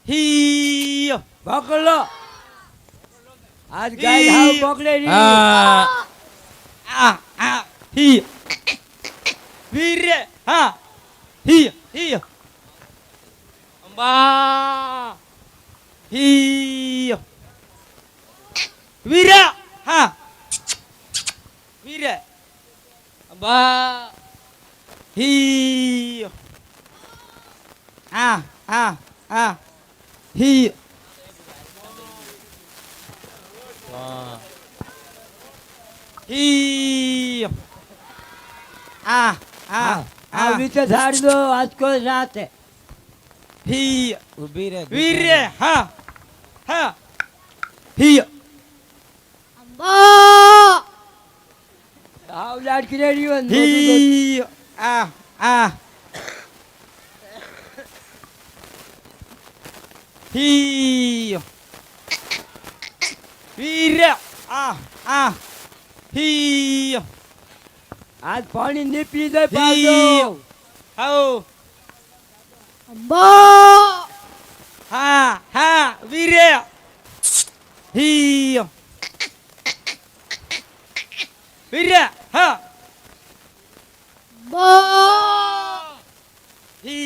ही પકડો આજ ગાય હાવ પકડે ની ही वीर हाँ ही अम्बा ही वीर हाँ वीर अम्बा ही ही ही આ રીતે ઝાડ દો આજ કોઈ રાતે ही ઊભી રે वीर हाँ ही આવ લાડકી રે રહ્યો ને ही ही वीर ही આજ પાણી નીપી દે પાડો आओ हाँ वीर ही वीर हाँ ही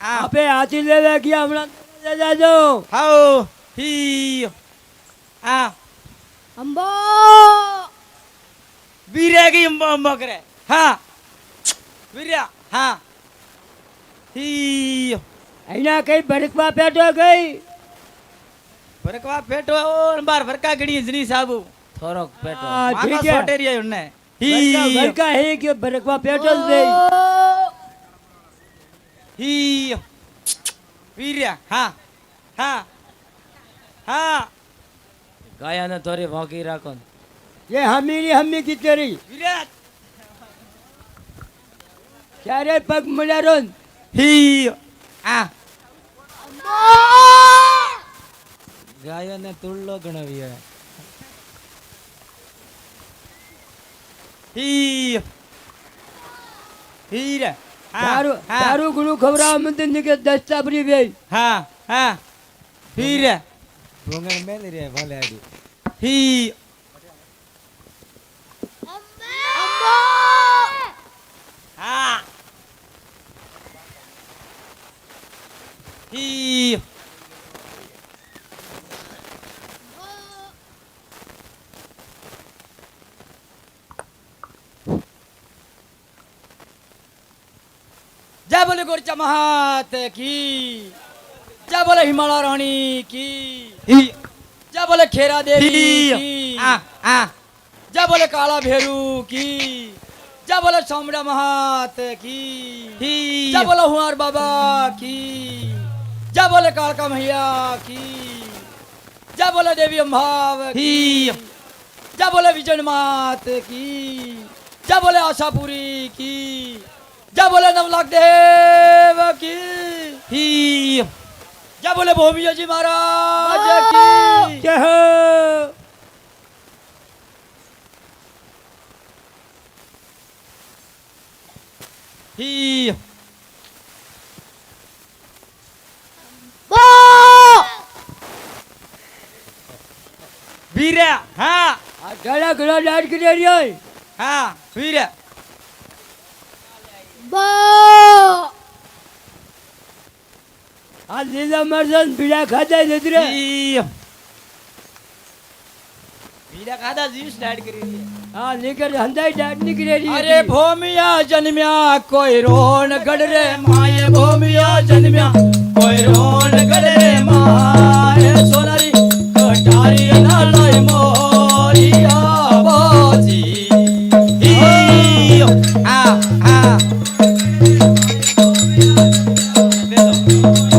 આપે હાથી લેવા ગયા હમણાં લઈ જાજો आओ ही वीर की अम्बा करे हाँ वीर हाँ ही અહીંના કઈ ભડકવા પેટો ગઈ फरकवा पेटो और बार फरका गड़ी जनी साबू થોડોક પેટો હા मागा ઠીક છે सोटेरिया उन्ने ભડકા ही ભડકા હે કે ભડકવા પેટો જ ગઈ ही वीर हाँ ગાયાને થોડી ભોંકી રાખો ને. ये हमीरी हमी की तेरी वीर ક્યારે પગ મળ્યા રોન ही ગાયોને તુલ્લો ગણાવી હવે. ही वीर તારું તારું ગુરુ ખવડાવવા મંદિર ની કે દસ્તા ભરી ગઈ हाँ वीर ભૂંગળ મેલી રે ભલે આડી. ही हाँ ही जय बोले गोरचा महात की जय बोले हिमालय रानी की जय बोले खेरा देवी की जय बोले काला भेरू की जय बोले सोमड़ा महात की जय बोले हुआर बाबा की जय बोले कालका मैया की जय बोले देवी अम्भाव की जय बोले विजय मात की जय बोले आशापुरी की जय बोले नवलाख देव की जय बोले भूमिया जी महाराज की જય હો ही वीर हाँ આ ઘણા ઘણા લાડકી રે રહ્યો हाँ वीर આ લીલા મરચાં પીડા ખાધા નથી રે वीर खादा जी स्टार्ट करी હા નીકળ હંધાઈ દાટ નીકળી રહી अरे भूमिया जन्म्या कोई रोन गढ़ रे माये भूमिया जन्म्या कोई रोन गढ़ रे माये सोनारी कटारी नालय मोरिया बाजी आ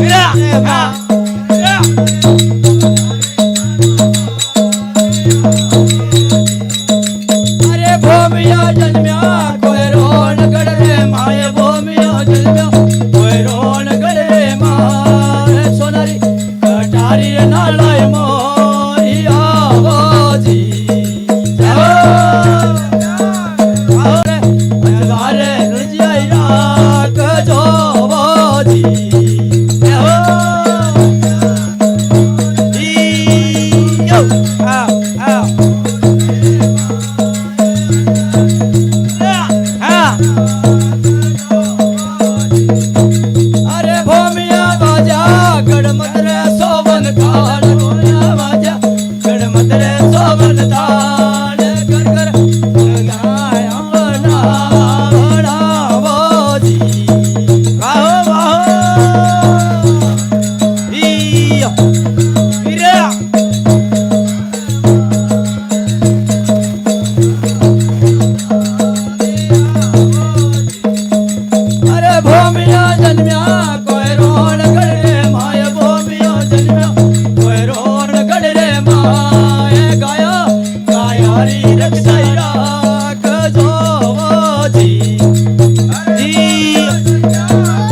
वीरा हाँ अरे भूमिया जन्म्या कोई रोन गढ़ रे माये भूमिया जन्म्या कोई रोन गढ़ रे माये सोनारी कटारी नालय मोरिया बाजी अरे अंगारे रजिया राख जो बाजी ઢાળ ભોમિયા વાજા ગણમત રે સોવન થાળ ઘર ઘર ગાય અંગના વડાવોજી વાહો વાહો ઈ વીરે અરે ભોમિયા જન્મ્યા કોઈ રોણ ગળે માય ભોમિયા જન્મ્યા કોઈ રોણ ગળે માય ગાયા ગાયારી રક્ષાઈ રાખજો જી જી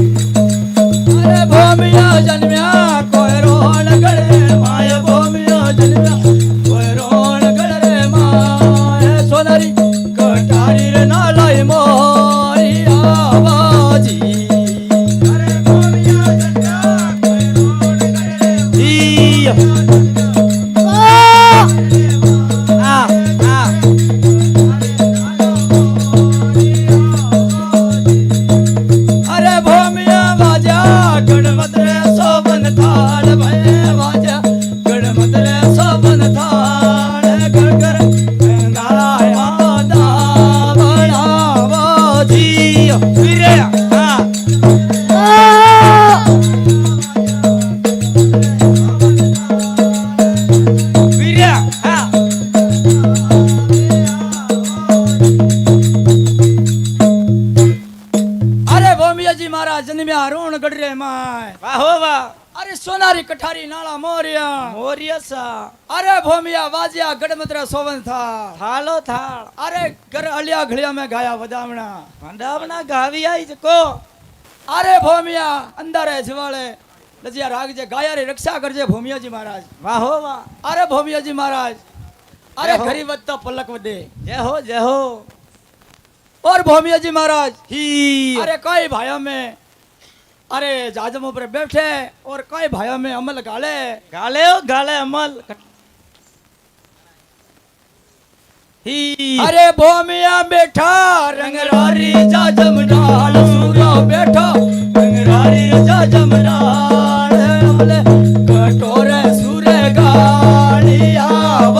અરે ભોમિયા જન્મ્યા કોઈ રોણ ગળે માય ભોમિયા જન્મ્યા કોઈ રોણ ગળે માય સોનારી કટારી રે નાલાય મોરી આવાજી અરે ભોમિયા જન્મ્યા કોઈ રોણ ગળે ઈ આ આ અરે ભોમિયા વાજા ગણમત રે સોબન થાળ ભય વાજા ગણમત રે સોબન થાળ ઘર ઘર ગંગાયા દાવડાવોજી વીરે હા વીરે હા અરે ભોમિયાજી મહારાજ જન્મ્યા રોણ ગઢરે માય વાહો વાહ અરે સોનારી કઠારી નાળા મોર્યા મોર્ય સા અરે ભોમિયા વાજ્યા ગણમત રે સોવન થાળ થાલો થાળ અરે ઘર અલિયા ઘડિયા મેં ગાયા વધામણા ભંડાવના ગાવી આઈ જકો અરે ભોમિયા અંધારે જવાળે લજિયા રાખજે ગાયારી રક્ષા કરજે ભોમિયાજી મહારાજ વાહો વાહ અરે ભોમિયાજી મહારાજ અરે જય હો. ઘરી વધતા પલક વધે જય હો और भोमियाजी महाराज ही अरे कई भाइयों में अरे जाजमों पर बैठे और कई भाइयों में अमल गाले गाले ओ गाले अमल ही अरे भोमिया बैठा रंगरारी जाजम डाल सूरो बैठा रंगरारी जाजम डाल अमले कटोरे सूरे गालिया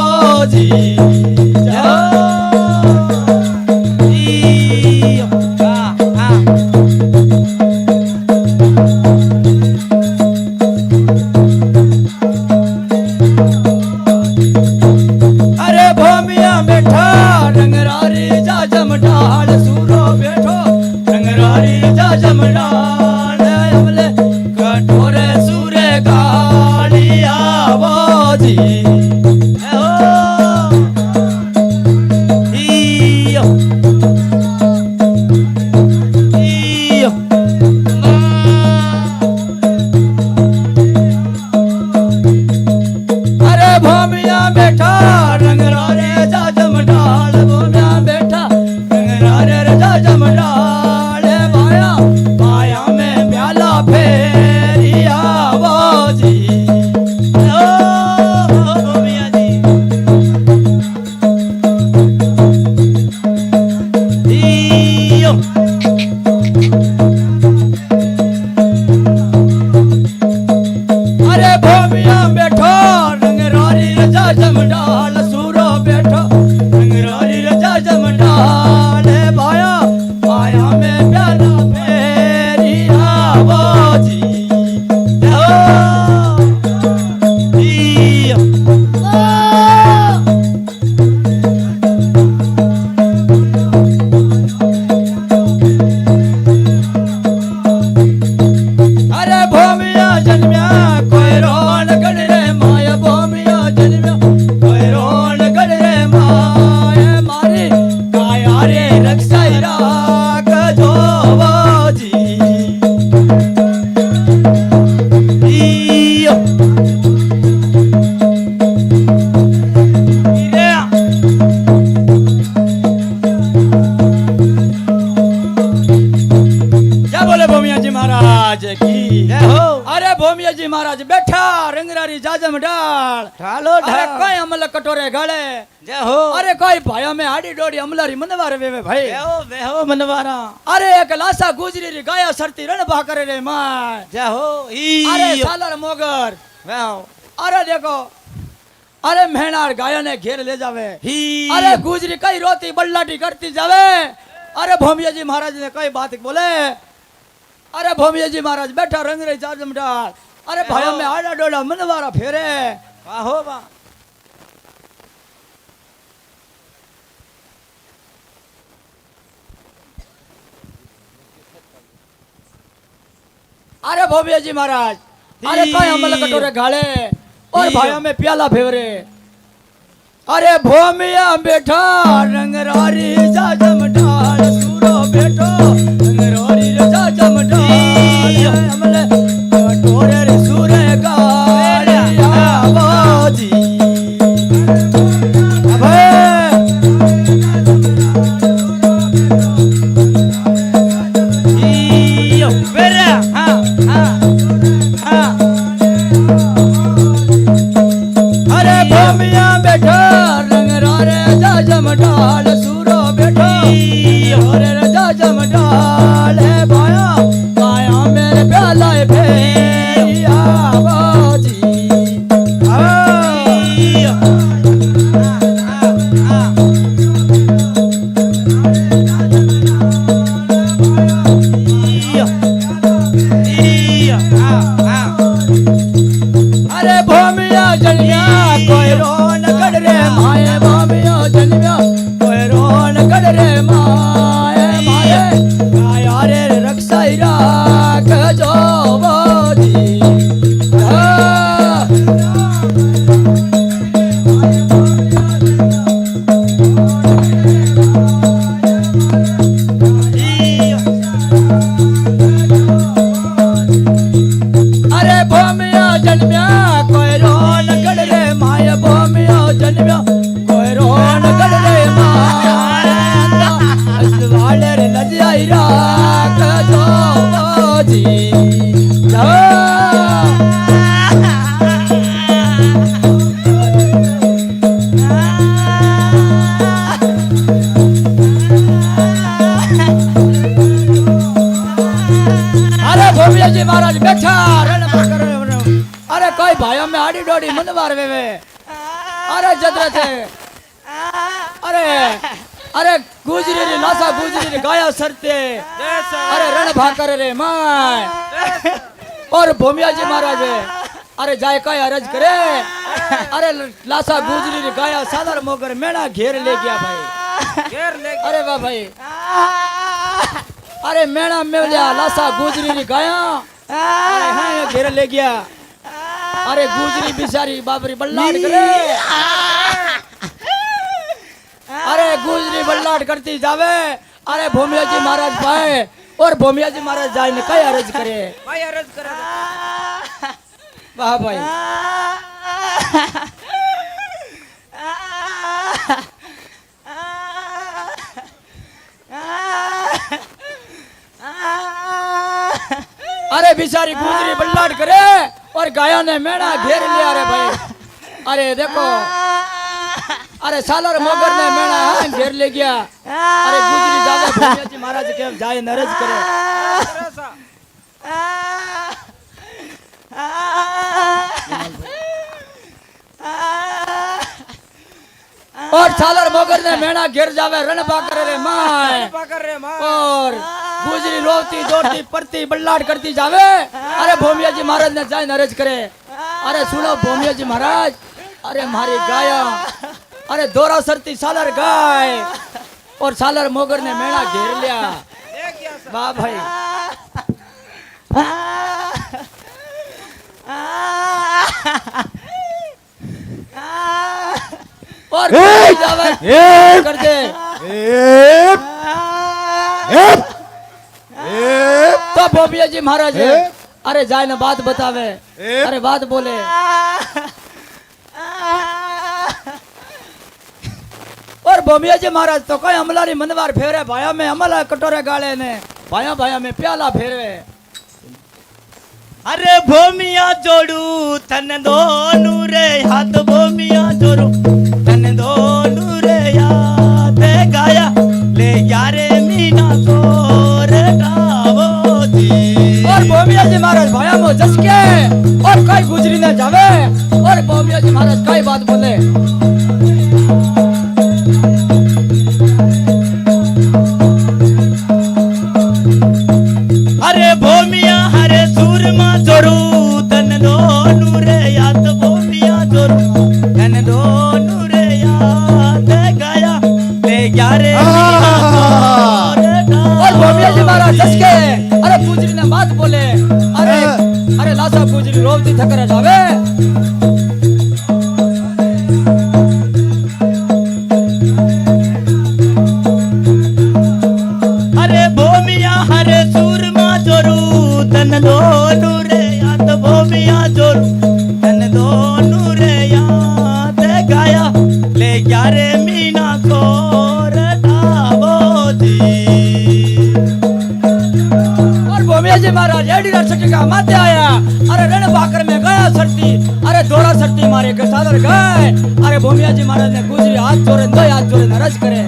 बाजी ही आ अरे भोमिया बैठा रंगरारी जाजम डाल सूरो बैठो रंगरारी जाजम डाल अमले कटोरे सूरे गालिया बाजी अरे भोमिया बैठा रंगरारे जाजम डाल भोमिया बैठा रंगरारे जाजम डाल माया माया में प्याला फेरिया बाजी भोमिया जी ही अरे भोमिया बैठो रंगरारी जाजम डाल सूरो बैठो जाजम डाल ढालो अरे ढाल कोई अमल कटोरे गाले जय हो अरे कोई भाइयों में आड़ी डोड़ी अमलारी मनवार वेवे भाई बेहो मनवारा अरे एक लासा गुजरी री गाया सरती रण भाकर रे माय जय हो अरे सालर मोगर बेहो अरे देखो अरे मेहनार गायों ने घेर ले जावे ही अरे गुजरी कई रोती बल्लाटी करती जावे अरे भोमिया जी महाराज ने कई बात बोले अरे भोमिया जी महाराज बैठा रंग रही जाजम डाल अरे भाइयों में आड़ा डोड़ा मनवारा फेरे वाह हो वाह अरे भोमिया जी महाराज अरे कई अमल कटोरे गाले और भाइयों में प्याला फेरे अरे भोमिया बैठा रंग रारी जाजम डाल सूरो बैठो रंग रारी जाजम डाल अमल कटोरे रे सूरे गालिया बाजी अबे यो बेरा हां हां हां अरे भोमिया बैठा रंग रारे जाजम डाल सूरो बैठो रे जाजम डाल है भाया माया मेरे प्याला फेरिया बाजी अरे भोमिया जनिया कोई रोन कड़ रे माए भोमिया जनिया कोई रोन कड़ रे माए माए गाया रे रक्षा राख जो बोजी अरे भोमिया जन्मिया कोई रोन कड़ रे माया भोमिया जन्मिया कोई रोन कड़ रे माया वाले रे लजाई राख जो जी अरे भोमिया जी महाराज बैठा रण पकड़ अरे कोई भाइयों में आड़ी डोड़ी मनवार वेवे अरे जदरे थे अरे अरे गुजरी रे लासा गुजरी रे गाया सरते अरे रण भाकर रे माय और भोमिया जी महाराज अरे जाए काय अरज करे अरे लासा गुजरी रे गाया सादर मोगर मेणा घेर ले गया भाई घेर ले अरे वाह भाई अरे मेणा मेवलिया लासा गुजरी री गाया अरे हाँ घेर ले गया अरे गुजरी बिचारी बाबरी बल्लाट करे अरे गुजरी बल्लाट करती जावे अरे भोमिया जी महाराज पाए और भोमिया जी महाराज जाए ने कई अर्ज करे भाई अर्ज करे वाह भाई अरे बिचारी गुजरी बल्लाट करे और गायों ने मेणा घेर लिया रे भाई अरे देखो अरे सालर मोगर ने मेणा घेर ले गया अरे गुजरी जावे भोमिया जी महाराज के जाए नरज करे और सालर मोगर ने मेणा घेर जावे रण पाकर रे माय पकड़ रे मां और गुजरी रोती दौड़ती पड़ती बल्लाट करती जावे अरे भोमिया जी महाराज ने जाए नरज करे अरे सुनो भोमिया जी महाराज अरे मारी गाया अरे दोरा सरती सालर गाय और सालर मोगर ने मेणा घेर लिया देख गया सब वाह भाई और जावे कर दे तो भोमिया जी महाराज अरे जाए ना बात बतावे अरे बात बोले और भोमिया जी महाराज तो कोई अमलारी मनवार फेरे भाया में अमला कटोरे गाले ने भाया भाया में प्याला फेरवे અરે ભોમિયા જોડું તને દોનું રે હાથ ભોમિયા જોડું તને દોનું રે યાદ ગાયા લે યારે મીના તોરે ગાવોજી और भोमिया जी महाराज भाया मो जस के और कई गुजरी न जावे और भोमिया जी महाराज कई बात बोले अरे भोमिया हरे सूरमा जोरू तन दोनू रे याद भोमिया जोरू तन दोनू रे याद गाया ले ग्यारे और भोमिया जी महाराज जस के अरे गुजरी ने बात बोले अरे अरे लासा गुजरी रोवती थकर जावे अरे भोमिया हरे सूरमा जोरू तन दोनू रे याद भोमिया जोरू तन दोनू रे याद गाया ले ग्यारे मीना खोर डाबोजी और भोमिया जी महाराज एडी रक्षक का माथे आया अरे रण भाकर में गया सरती अरे दोरा सरती मारे के सादर गए अरे भोमिया जी महाराज ने गुजरी हाथ जोड़े दो हाथ जोड़े नरज करे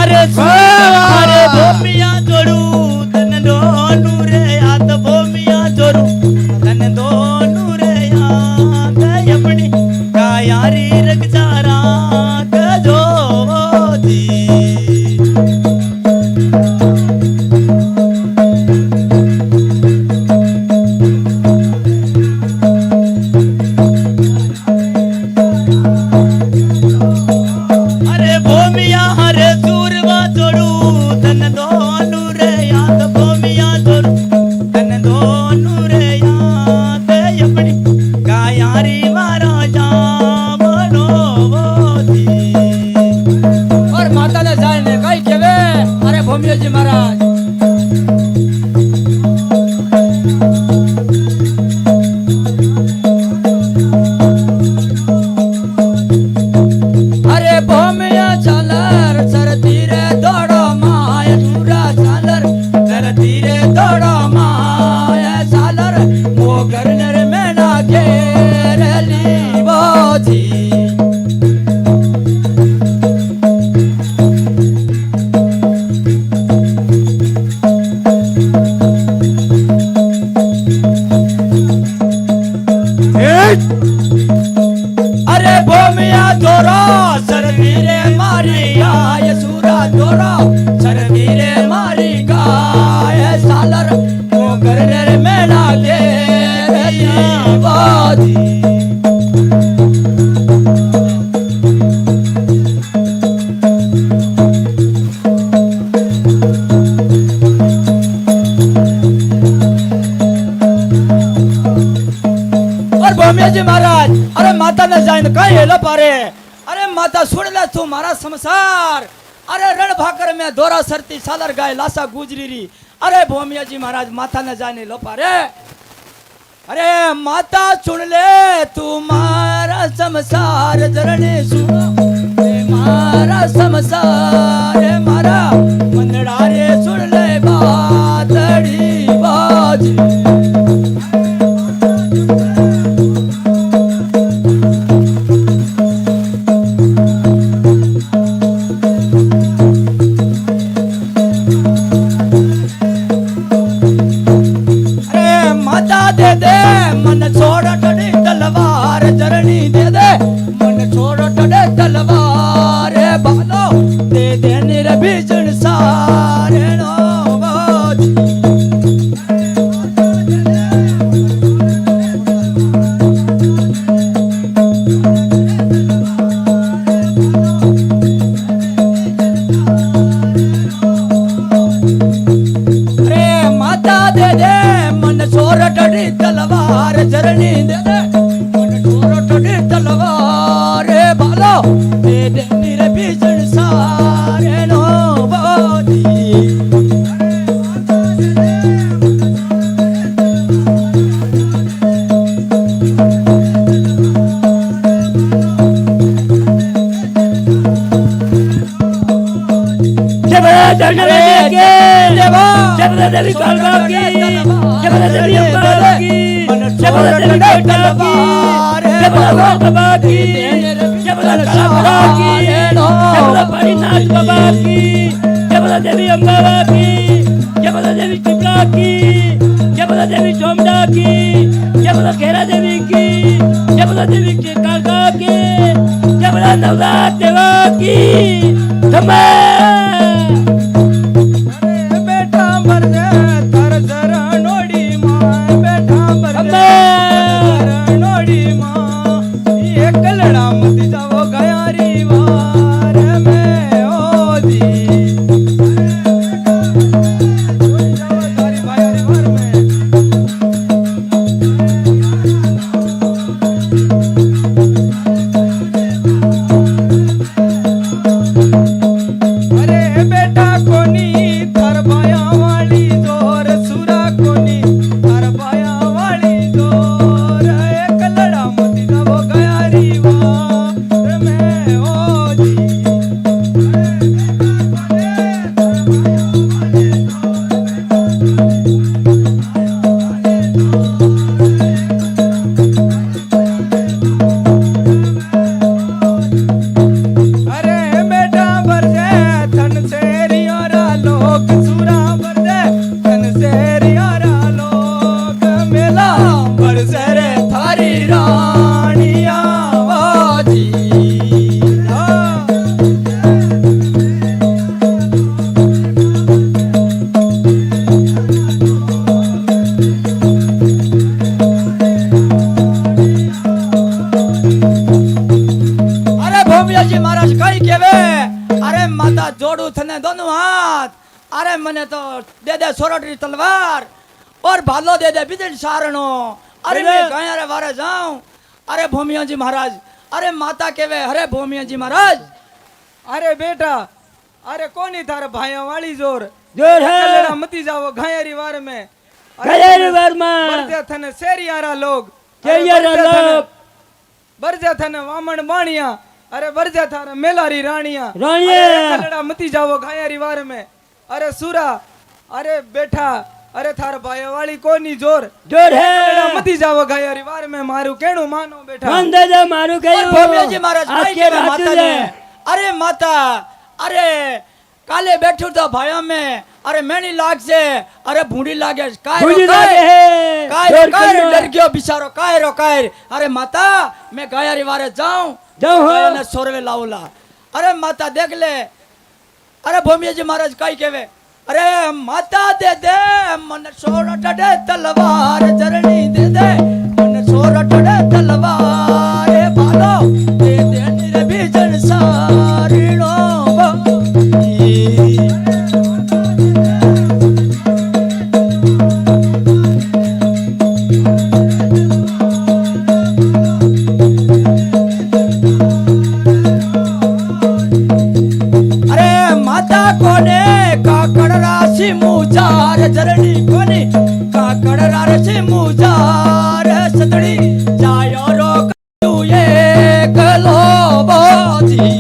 अरे भोमिया जोड़ू तन दोनू रे याद भोमिया जोड़ू तन दोनू रे याद अपनी कायारी रख जारा जोजी अरे भोमिया हरे सूरवा जोड़ू तन दोनू रे याद भोमिया जोड़ू तन दोनू रे याद अपनी कायारी मारा जामनो वोजी और माता ने जाए ने कई केवे अरे भोमिया जी महाराज अरे भोमिया चालर सरती रे दौड़ो माया सूरा चालर सरती रे दौड़ो माया चालर वो करनर में ना घेरली बोझी अरे भोमिया जोरो सरवीरे मारी गाय सूरा जोरो सरवीरे मारी गाय सालर वो करने में ना घेरली बोझी और भोमिया जी महाराज अरे माता ने जाइन कई हेलो पारे अरे माता सुन ले तू मारा संसार अरे रण भाकर में दोरा सरती सालर गाय लासा गुजरी री अरे भोमिया जी महाराज माता ने जाने लो पारे अरे माता सुन ले तू मारा संसार जरने सुनो रे मारा संसार रे मारा मंदड़ा रे सुन ले बातड़ी बाजी दे दे मन छोड़ टड़े तलवार जरनी दे दे मन छोड़ टड़े तलवार बालो दे दे निर भीषण सारे नो बोझी अरे माता दे दे मन छोड़ टड़ी तलवार जरनी दे दे मन छोड़ टड़ी तलवार बालो दे दे निर भीषण सारे नो बोधी जय जय अरे के देवा जय देवी कालका की जय बोले देवी अम्बा की जय बोले देवी बेटा की जय बोले गोल बाबा की जय बोले काला की जय बोले परीनाथ बाबा की जय बोले देवी अम्बा की जय बोले देवी चिपरा की जय बोले देवी चोमडा की जय बोले घेरा देवी की जय बोले देवी के काका की जय बोले नवरात देवा की बेटा भर दे तार शरणोड़ी मां बेटा भर दे शरणोड़ी मां एक लड़ा मत जाओ गयारी वार में ओ जी जाओ तारी भायारी वार में अरे बेटा कोनी थार भाया वाली जोर सुरा कोनी थार भाया वाली जोर एक लड़ा मती जाओ गयारी वार में ओ जी अरे बेटा भर दे थन से रियारा लोग सुरा भर दे थन से रियारा लोग मेला भर से रे थारी रानिया बाजी अरे भूमियाजी महाराज कई केवे अरे माता जोड़ू थने दोनों हाथ अरे मने तो दे दे सोरठी तलवार और भालो दे दे बिजली सारणो अरे मैं गया रे वारे जाऊं अरे भूमियाजी महाराज अरे माता केवे अरे भूमियाजी महाराज अरे बेटा अरे कोनी थार भाया वाली जोर जोर है। एक लड़ा मती जाओ गयारी वार में गयारी वार में। बरजे थने शेरियारा लोग शेरियारा अरे बरजे थने- लोग। बरजे थने वामन बाणिया अरे बरजे थार मेलारी रानिया रानिया। अरे एक लड़ा मती जाओ गयारी वार में अरे सुरा अरे बेटा अरे थार भाया वाली कोनी जोर जोर लड़ा है मती जाओ गयारी वार में मारू केणु मानो बेटा मान दे दे मारू के और भूमियाजी महाराज कई केवे माता ने अरे माता अरे काले बैठू तो भाया में अरे मैनी लाग से अरे भूडी लागे काय रो भूडी काय लागे है। काय जोर रो काय करना। डर गयो बिचारो काय रो काय अरे माता मैं गया रिवारे जाऊं जाऊं हो। गया ने सोरवे लाऊला अरे माता देख ले अरे भूमियाजी महाराज कई केवे अरे माता दे दे मन सोरठ दे तलवार जरनी दे दे मन सोरठ दे तलवार ए भालो दे दे निरे बिजन सारीणो बाई। अरे माता कोने काकड़ राशि मुजार जरनी कोनी काकड़ राशि मुजार सतड़ी जायो रो कयू ये कलो बाजी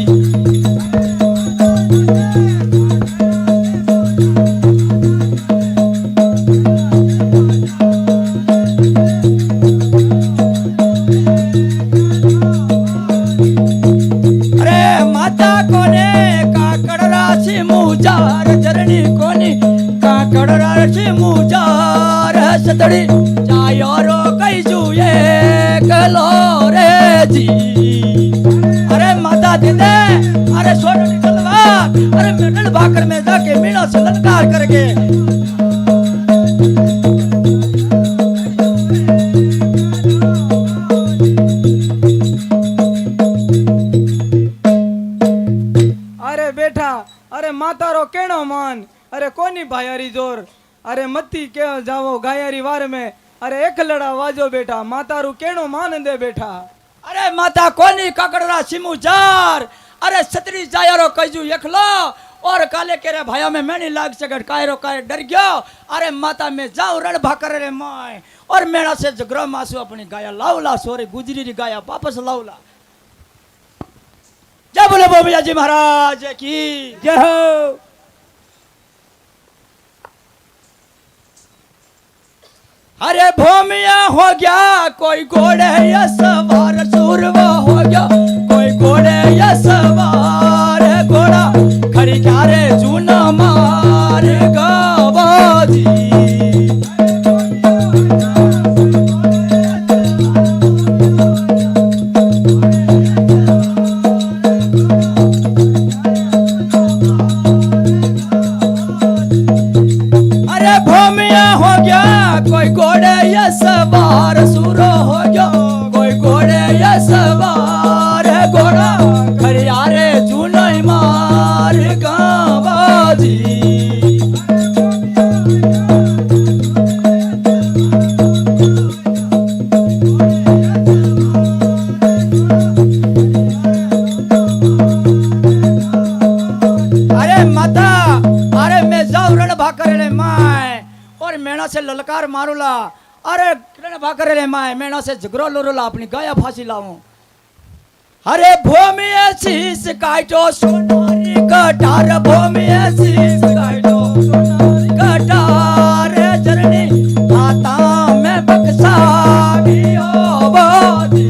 अरे माता कोने काकड़ राशि मुजार जरनी कोनी काकड़ राशि मुजार सतड़ी जायो रो कई जुए कलो रे जी अरे माता दे दे अरे सोनी तलवार अरे मिडल भाकर में जाके मीणों से ललकार करके अरे बेटा अरे माता रो केणो मान अरे कोनी भायारी जोर अरे मती के जाओ गायारी वार में अरे एक लड़ा वाजो बेटा माता रू केणो मान दे बेटा अरे माता कोनी काकड़रा सिमुजार अरे छतरी जायरो कजू एकलो और काले केरे भाइयों में मैंने लाग सकट कायरो काय डर गयो अरे माता में जाऊं रण भाकर रे माय और मेरा से जगरो मासू अपनी गाया लाउला सोरे गुजरी री गाया वापस लाउला जय बोले बोबिया जी महाराज की जय हो अरे भूमिया हो गया कोई घोड़े या सवार सूरवा हो गया कोई घोड़े या सवार घोड़ा खरी क्या रे जूना मार गावाजी अरे भूमिया हो गया कोई घोड़े या सवार सूरो हो गया कोई घोड़े या सवार घोड़ा खरिया रे चुनई मार गावाजी अरे माता अरे मैं जाऊं रण भाकर रे माय और मेणा से ललकार मारूला अरे रण भाकर रे माय मेणा से झगड़ो लुरुला अपनी गाया फांसी लाऊं अरे भूमि शीस काटो सोनारी कटार भूमि शीस काटो सोनारी कटार चरणी हाथा में बक्सा भी होवादी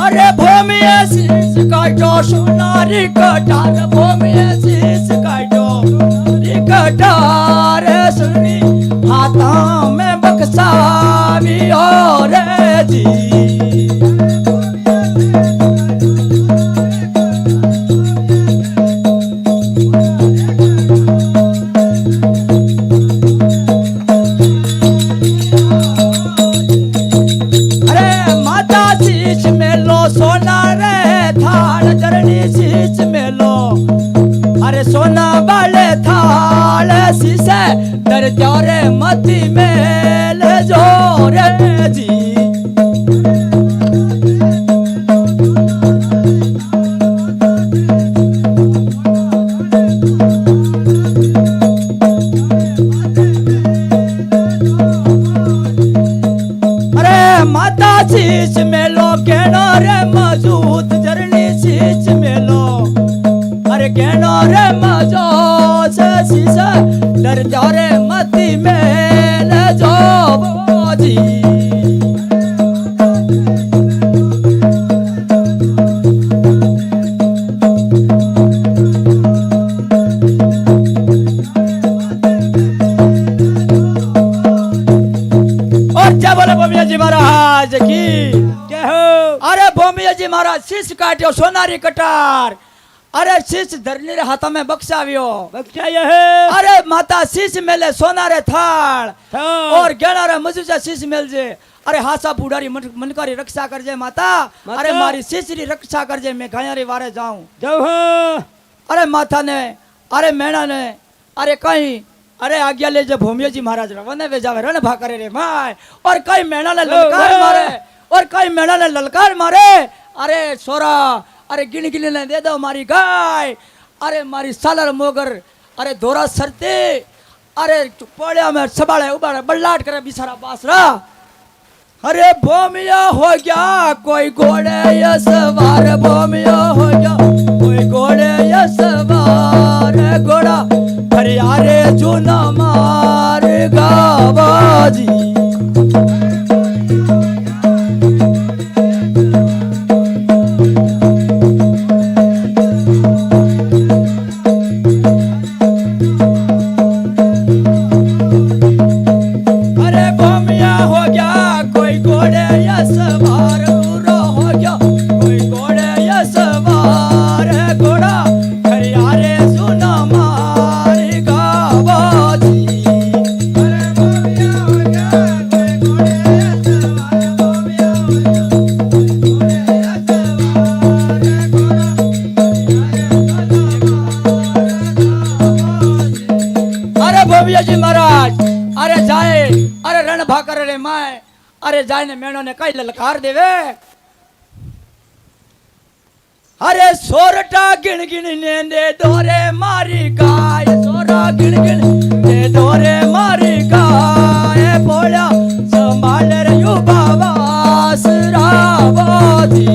अरे भूमि शीस काटो सोनारी कटार भूमि शीस काटो सोनारी कटार सुनी हाथा में बक्सा भी हो रे जी अरे माता शीश में लो सोना रे थाल चरणी शीश में लो अरे सोना वाले थाल शीशे दर जोरे मती में ले जोरे जी अरे माता शीश में लो कहना रे मजूद जरनी शीश में लो अरे कहना रे मजो से शीशा डर जाओ रे मती में ले जाओ जी और क्या बोले भूमिया जी महाराज की क्या हो अरे भूमिया जी महाराज शीश काट्यो सोनारी कटार अरे शीश धरनी रे हाथा में बक्साव्यो बख्शा यह अरे माता शीश मेले सोना रे थाल थाल। और गेना रे मजुजा शीश मेल जे अरे हासा बुढ़ारी मनकारी रक्षा कर जे माता माता। अरे मारी शीश री रक्षा कर जे मैं घाया रे वारे जाऊं जाओ हो अरे माथा ने अरे मेणा ने अरे कहीं अरे आज्ञा ले जे भूमिया जी महाराज रवने वे जावे रण भाकरे रे माय और कई मेणा ने ललकार मारे और कई मेणा ने ललकार मारे अरे सोरा अरे गिन गिन ने दे दो मारी गाय अरे मारी सालर मोगर अरे धोरा सरते अरे पड़िया में सबाड़े उबाड़े बल्लाट करे बिसारा बासरा अरे भूमिया हो गया कोई घोड़े या सवार भूमिया हो गया कोई घोड़े या सवार घोड़ा हरियारे चूना मार गावाजी अरे भूमिया हो गया कोई घोड़े या सवार पूरा हो गया कोई घोड़े या सवार घोड़ा हरियारे सुना मार गावाजी अरे भूमिया हो गया कोई घोड़े या सवार भूमिया हो गया कोई घोड़े या सवार घोड़ा अरे भूमिया जी महाराज अरे जाए अरे रण भाकर रे माय अरे जाए ने मेणो ने कई ललकार देवे अरे सोरटा गिन गिन ने दे दोरे मारी गाय सोरा गिन गिन दे दोरे मारी गाय बोला संभाल रे યુબાવાસ રાવજી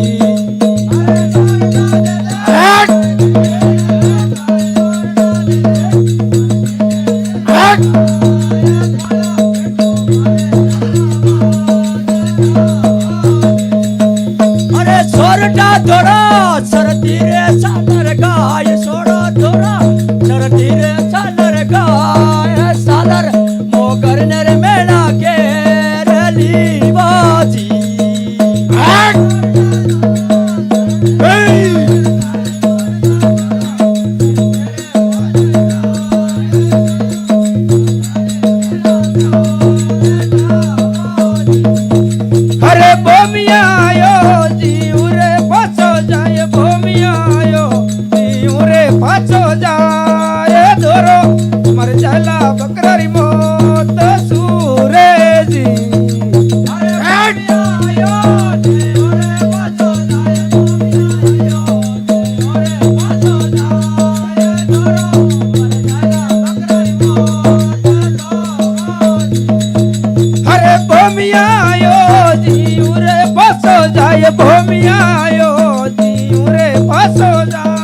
અરે સોરટા ધોરા સરતી રે સાલર ગાય સોડા ધોરા સરતી રે સાલર ગાય સાલર મોગર ને રે મેળા કે રલી બાજી અરે બોમિયાયો જીવ રે પાછો જાય બોમિયાયો જીવ રે પાછો જાય દોરો મર ચાલા બકરારી મોત સુરેજી અરે બોમિયાયો જીવ રે પાછો જાય બોમિયાયો જીવ રે પાછો જાય દોરો મર ચાલા બકરારી મોત અરે બોમિયાયો જીવ રે પાછો જાય ભોમિયાયો જીવ રે પાછો જા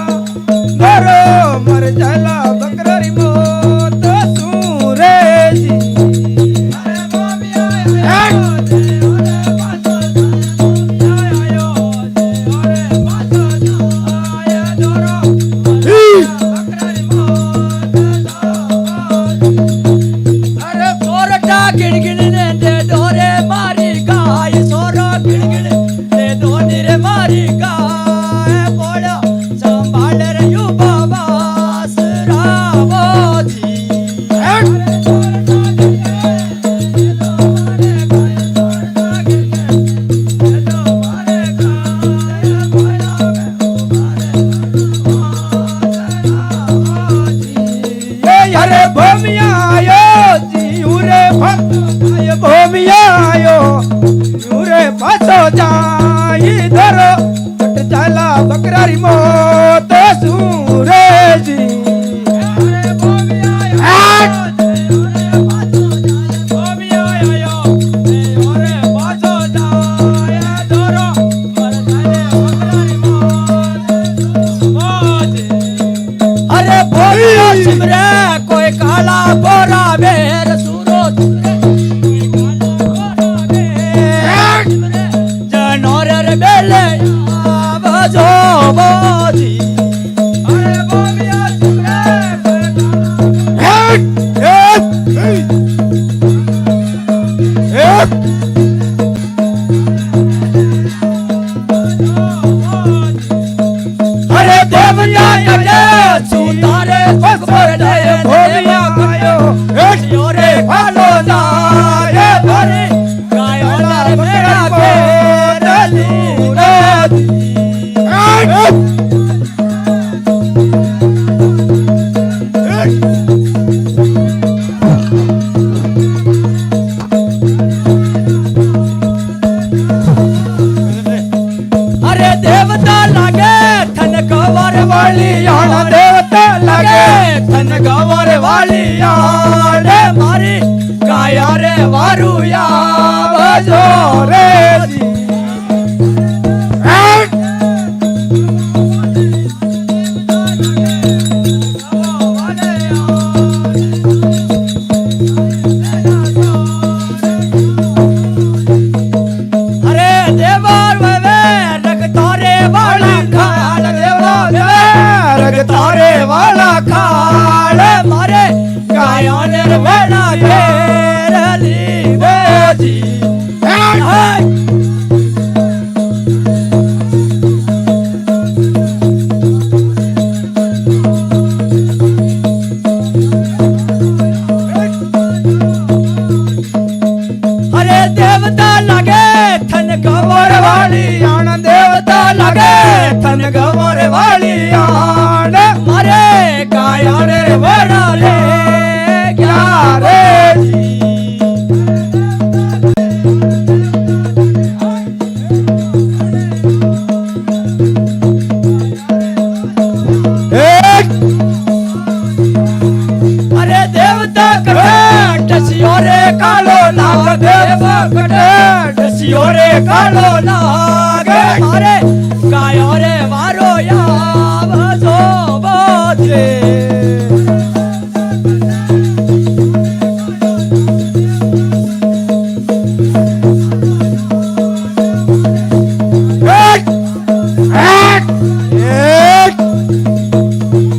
મારો મર ચાલા બકરારી મોત સુરેજી અરે ભોમિયાયો જીવ રે પાછો જાય ભોમિયાયો જીવ રે પાછો જાય દોરો બકરારી મોત અરે સોરટા ગિણગિણ ને દે ડોરે મારી ગાય સોરો ગિણગિણ દે ડોની રે મારી ગાય બોલો સંભાળ રે યુબાવાસ રાવજી અરે ભોમિયાયો જીવ રે પાછો ભોમિયાયો જીવ રે પાછો જાય ધરો પટ ચાલા બકરારી મોત સુરેજી અરે ભોમિયાયો જીવ રે પાછો જાય ભોમિયાયો જીવ રે પાછો જાય ધરો મર ચાલે બકરારી મોત અરે ભોમિયો સિમરે કોઈ કાલા બોરા વેર સુરો જનોર રે બેલે આવજો બોજી અરે બોમિયા સુરે અરે દેવતા કરે સુતારે પગપર દે ભોમિયાયો ભોમિયો રે ફાલો જાય ભરે ગાયો ના મેળા કે રલી અરે દેવતા લાગે થન ગવર વાળી યાણા દેવતા લાગે થન ગવર વાળી યાડે મારી ગાયા રે વારું આવજો રેજી અરે દેવર વેવે રગતો રે વાળા ખાળ દેવર વેવે રગતો રે વાળા ખાળ મારે ગાયો ને વેણા ઘેરલી વેજી અરે દેવતા લાગે થન ગવર વાળી યાણા દેવતા લાગે થન ગવર વાળી આણ મારે ગાયા રે વેણા રે ગયા રે અરે દેવતા કટે ટસિયો રે કાળો નાગ દેવ કટે રે કાળો લાગે મારે ગાયો રે વારો આવજો બોજે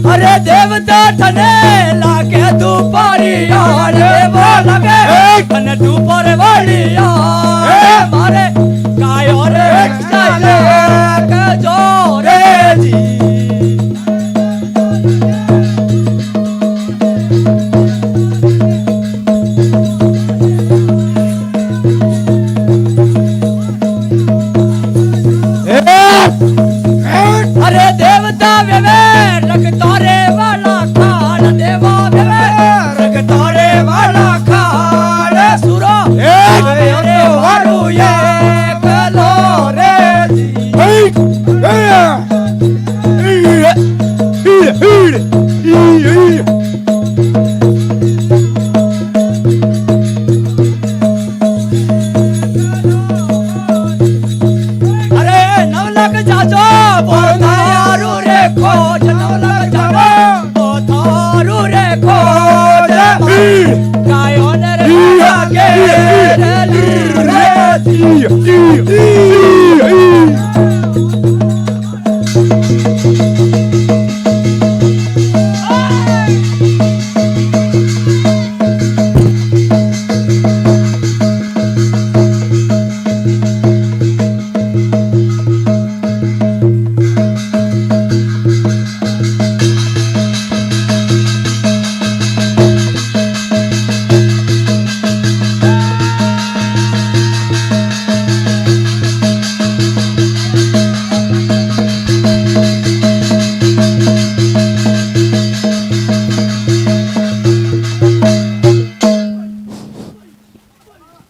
અરે દેવતા તને લાગે દુપારિયા રે લાગે તને દુપારે વાળિયા મારે કાયો રે ચાલે કે જો રે જી અરે દેવતા વેવે રખતો રે વાલા ખાડ દેવા વેવે રખતો રે વાલા ખાડ સુરો રે વાળું એકલો રે અરે નવલખ જાજો બોધારું રે ખોજ નવલખ જાજો બોધારું રે ખોજ ગાયો ને રે લાગે રે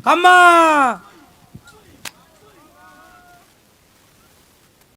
ખમ્મા